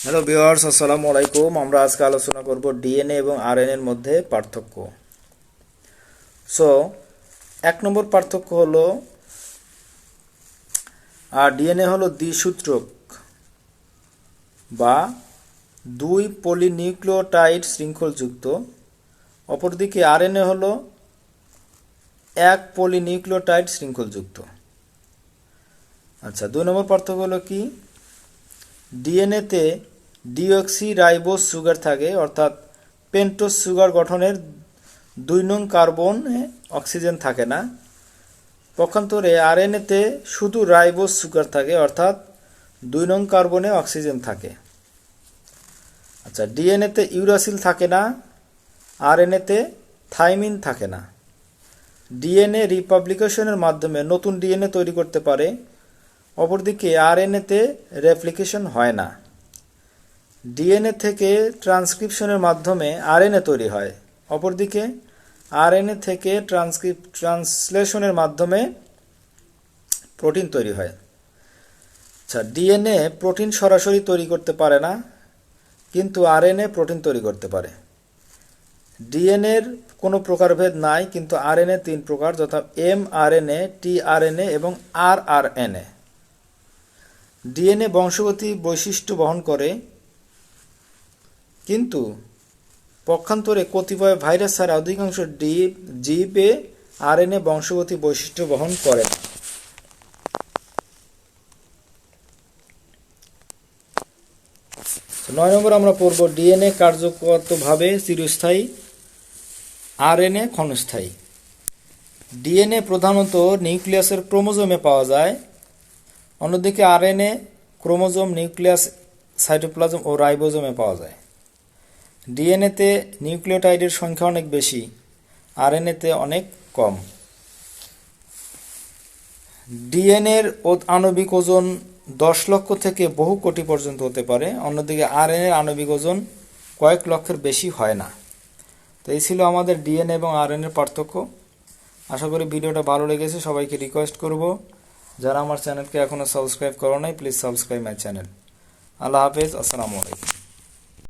Hello viewers, আসসালামু আলাইকুম। আমরা আজকে আলোচনা করব ডিএনএ এবং আরএনএ এর মধ্যে পার্থক্য। সো 1 নম্বর পার্থক্য হলো ডিএনএ হলো দ্বিসূত্রক বা 2 পলিনিউক্লিওটাইড শৃঙ্খলযুক্ত, অপরদিকে আরএনএ হলো 1 পলিনিউক্লিওটাইড শৃঙ্খলযুক্ত। আচ্ছা, 2 নম্বর পার্থক্য হলো কি? ডিএনএতে ডিঅক্সিরাইবোজ সুগার থাকে, অর্থাৎ পেন্টোজ সুগার গঠনের 2 নং কার্বনে অক্সিজেন থাকে না। পক্ষান্তরে আরএনএতে শুধু রাইবোজ সুগার থাকে, অর্থাৎ 2 নং কার্বনে অক্সিজেন থাকে। আচ্ছা, ডিএনএতে ইউরাসিল থাকে না, আরএনএতে থাইমিন থাকে না। ডিএনএ রিপাবলিকেশনের মাধ্যমে নতুন ডিএনএ তৈরি করতে পারে, অপরদিকে আরএনএতে রেপ্লিকেশন হয় না। ডিএনএ থেকে ট্রান্সক্রিপশনের মাধ্যমে আরএনএ তৈরি হয়, অপরদিকে আরএনএ থেকে ট্রান্সলেশনের মাধ্যমে প্রোটিন তৈরি হয়। আচ্ছা, ডিএনএ প্রোটিন সরাসরি তৈরি করতে পারে না, কিন্তু আরএনএ প্রোটিন তৈরি করতে পারে। ডিএনএর কোনো প্রকারভেদ নাই, কিন্তু আরএনএ 3 প্রকার, যথা এমআরএনএ, টিআরএনএ এবং আরআরএনএ। ডিএনএ বংশগতি বৈশিষ্ট্য বহন করে, কিন্তু পক্ষান্তরে কতিপয় ভাইরাস ছাড়া অধিকাংশ জীবে আরএনএ বংশগতি বৈশিষ্ট্য বহন করে না। 9 নম্বর আমরা পড়ব ডিএনএ কার্যকরভাবে চিরস্থায়ী, আরএনএ ক্ষণস্থায়ী। ডিএনএ প্রধানত নিউক্লিয়াসের ক্রোমোজোমে পাওয়া যায়, অন্যদিকে আরএনএ ক্রোমোজোম, নিউক্লিয়াস, সাইটোপ্লাজম ও রাইবোজোমে পাওয়া যায়। ডিএনএতে নিউক্লিওটাইডের সংখ্যা অনেক বেশি, আরএনএতে অনেক কম। ডিএনএর আণবিক ওজন 10 লক্ষ থেকে বহু কোটি পর্যন্ত হতে পারে, অন্যদিকে আরএনএর আণবিক ওজন কয়েক লক্ষের বেশি হয় না। তো এই ছিল আমাদের ডিএনএ এবং আরএনএর পার্থক্য। আশা করি ভিডিওটা ভালো লেগেছে। সবাইকে রিকোয়েস্ট করব, যারা আমার চ্যানেলকে এখনও সাবস্ক্রাইব করো নাই, প্লিজ সাবস্ক্রাইব মাই চ্যানেল। আল্লাহ হাফেজ, আসসালামু আলাইকুম।